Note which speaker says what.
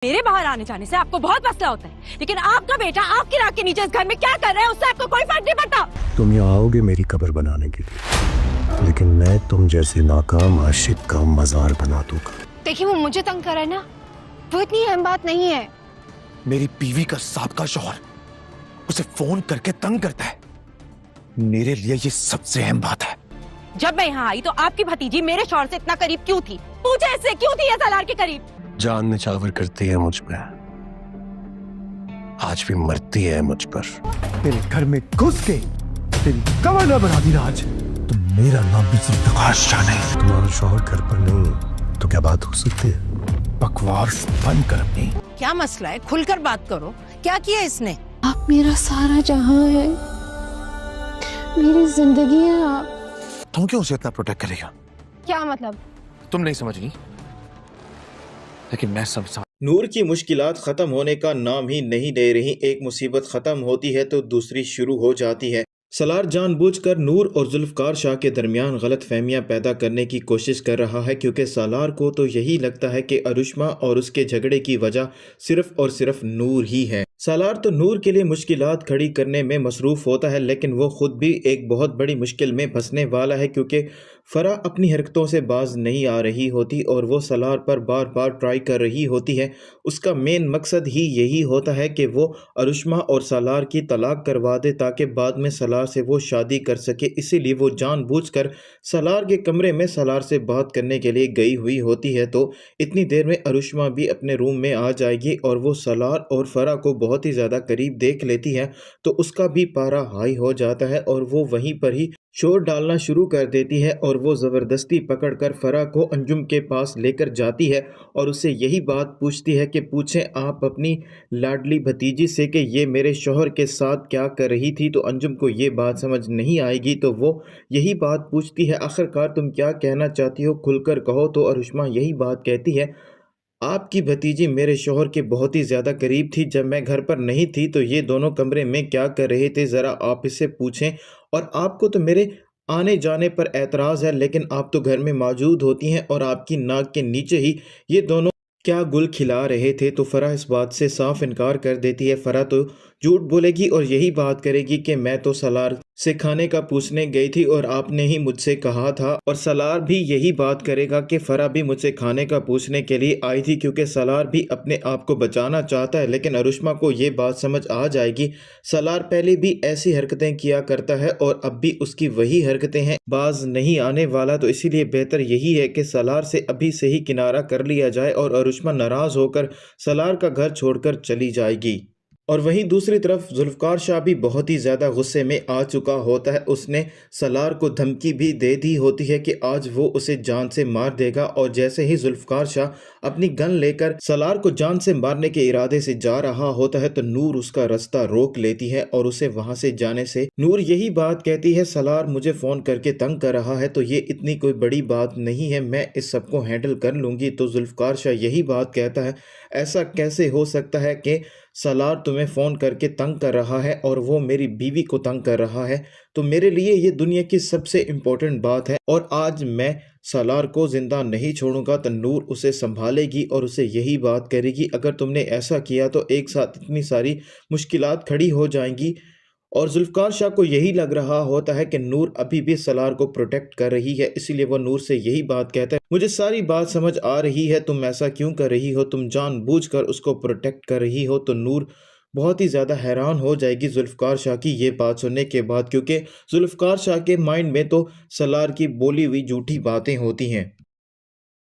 Speaker 1: मेरे बाहर आने जाने से आपको बहुत मसला होता है, लेकिन आपका बेटा आपकी नाक के नीचे इस घर में क्या कर रहा है उससे आपको कोई फर्क नहीं पड़ता।
Speaker 2: तुम यहाँ आओगे मेरी कब्र बनाने के लिए, लेकिन मैं तुम जैसे नाकाम आशिक का मजार बना दूंगा।
Speaker 3: देखिए वो मुझे तंग कर रहा है ना, वो इतनी अहम बात नहीं है।
Speaker 4: मेरी बीवी का साबका शौहर उसे फोन करके तंग करता है, मेरे लिए ये सबसे अहम बात है।
Speaker 1: जब मैं यहाँ आई तो आपकी भतीजी मेरे शौहर से इतना करीब क्यों थी? पूछे इससे क्यों थी ये सलार के करीब?
Speaker 2: जान निछावर करती है मुझ पे, आज भी मरती है मुझ पर।
Speaker 4: तेरे घर में घुस के तेरी कबर न बना दी आज। तुम मेरा नाम भी जुल्फकार शाह नहीं।
Speaker 2: तुम्हारा शौहर घर पर नहीं तो क्या बात हो सकती है?
Speaker 4: बकवास बंद कर अपनी।
Speaker 5: क्या मसला है? खुलकर बात करो, क्या किया इसने?
Speaker 3: आप मेरा सारा जहां है, मेरी जिंदगी है आप।
Speaker 4: तुम क्यों उसे इतना प्रोटेक्ट करेगा?
Speaker 3: क्या मतलब?
Speaker 4: तुम नहीं समझ रही, लेकिन मैं समझा।
Speaker 6: नूर की मुश्किलात ख़त्म होने का नाम ही नहीं ले रही। एक मुसीबत ख़त्म होती है तो दूसरी शुरू हो जाती है। सलार जानबूझकर नूर और जुल्फ़कार शाह के दरमियान गलत फहमियाँ पैदा करने की कोशिश कर रहा है, क्योंकि सालार को तो यही लगता है कि अरुष्मा और उसके झगड़े की वजह सिर्फ और सिर्फ नूर ही है। सालार तो नूर के लिए मुश्किलात खड़ी करने में मसरूफ़ होता है, लेकिन वो खुद भी एक बहुत बड़ी मुश्किल में फंसने वाला है, क्योंकि फ़रा अपनी हरकतों से बाज नहीं आ रही होती और वो सलार पर बार बार ट्राई कर रही होती है। उसका मेन मकसद ही यही होता है कि वो अरुष्मा और सालार की तलाक करवा दे ताकि बाद में सलार से वो शादी कर सके। इसीलिए वो जानबूझकर सलार के कमरे में सलार से बात करने के लिए गई हुई होती है। तो इतनी देर में अरुष्मा भी अपने रूम में आ जाएगी और वो सलार और फ़रा को बहुत ही ज़्यादा करीब देख लेती है, तो उसका भी पारा हाई हो जाता है और वो वहीं पर ही शोर डालना शुरू कर देती है और वो ज़बरदस्ती पकड़कर फ़रा को अंजुम के पास लेकर जाती है और उससे यही बात पूछती है कि पूछें आप अपनी लाडली भतीजी से कि ये मेरे शौहर के साथ क्या कर रही थी। तो अंजुम को ये बात समझ नहीं आएगी, तो वो यही बात पूछती है, आखिरकार तुम क्या कहना चाहती हो, खुलकर कहो। तो अरुष्मा यही बात कहती है, आपकी भतीजी मेरे शौहर के बहुत ही ज़्यादा करीब थी। जब मैं घर पर नहीं थी तो ये दोनों कमरे में क्या कर रहे थे, ज़रा आप इससे पूछें। और आपको तो मेरे आने जाने पर एतराज़ है, लेकिन आप तो घर में मौजूद होती हैं और आपकी नाक के नीचे ही ये दोनों क्या गुल खिला रहे थे। तो फ़रा इस बात से साफ इनकार कर देती है। फ़रा तो झूठ बोलेगी और यही बात करेगी कि मैं तो सलार से खाने का पूछने गई थी और आपने ही मुझसे कहा था। और सलार भी यही बात करेगा कि फ़रा भी मुझसे खाने का पूछने के लिए आई थी, क्योंकि सलार भी अपने आप को बचाना चाहता है। लेकिन अरुष्मा को ये बात समझ आ जाएगी, सलार पहले भी ऐसी हरकतें किया करता है और अब भी उसकी वही हरकतें हैं, बाज नहीं आने वाला। तो इसीलिए बेहतर यही है कि सलार से अभी से ही किनारा कर लिया जाए और अरुष्मा नाराज़ होकर सलार का घर छोड़कर चली जाएगी। और वहीं दूसरी तरफ जुल्फ़कार शाह भी बहुत ही ज़्यादा गुस्से में आ चुका होता है। उसने सलार को धमकी भी दे दी होती है कि आज वो उसे जान से मार देगा। और जैसे ही जुल्फ़कार शाह अपनी गन लेकर सलार को जान से मारने के इरादे से जा रहा होता है तो नूर उसका रास्ता रोक लेती है और उसे वहां से जाने से नूर यही बात कहती है, सलार मुझे फ़ोन करके तंग कर रहा है तो ये इतनी कोई बड़ी बात नहीं है, मैं इस सबको हैंडल कर लूँगी। तो जुल्फ़कार शाह यही बात कहता है, ऐसा कैसे हो सकता है कि सलार तुम्हें फ़ोन करके तंग कर रहा है और वो मेरी बीवी को तंग कर रहा है, तो मेरे लिए ये दुनिया की सबसे इम्पोर्टेंट बात है और आज मैं सलार को ज़िंदा नहीं छोड़ूंगा। तो नूर उसे संभालेगी और उसे यही बात करेगी, अगर तुमने ऐसा किया तो एक साथ इतनी सारी मुश्किलात खड़ी हो जाएंगी। और जुल्फ़कार शाह को यही लग रहा होता है कि नूर अभी भी सलार को प्रोटेक्ट कर रही है, इसलिए वो नूर से यही बात कहता है, मुझे सारी बात समझ आ रही है, तुम ऐसा क्यों कर रही हो, तुम जानबूझकर उसको प्रोटेक्ट कर रही हो। तो नूर बहुत ही ज़्यादा हैरान हो जाएगी जुल्फ़कार शाह की ये बात सुनने के बाद, क्योंकि जुल्फ़कार शाह के माइंड में तो सलार की बोली हुई झूठी बातें होती हैं।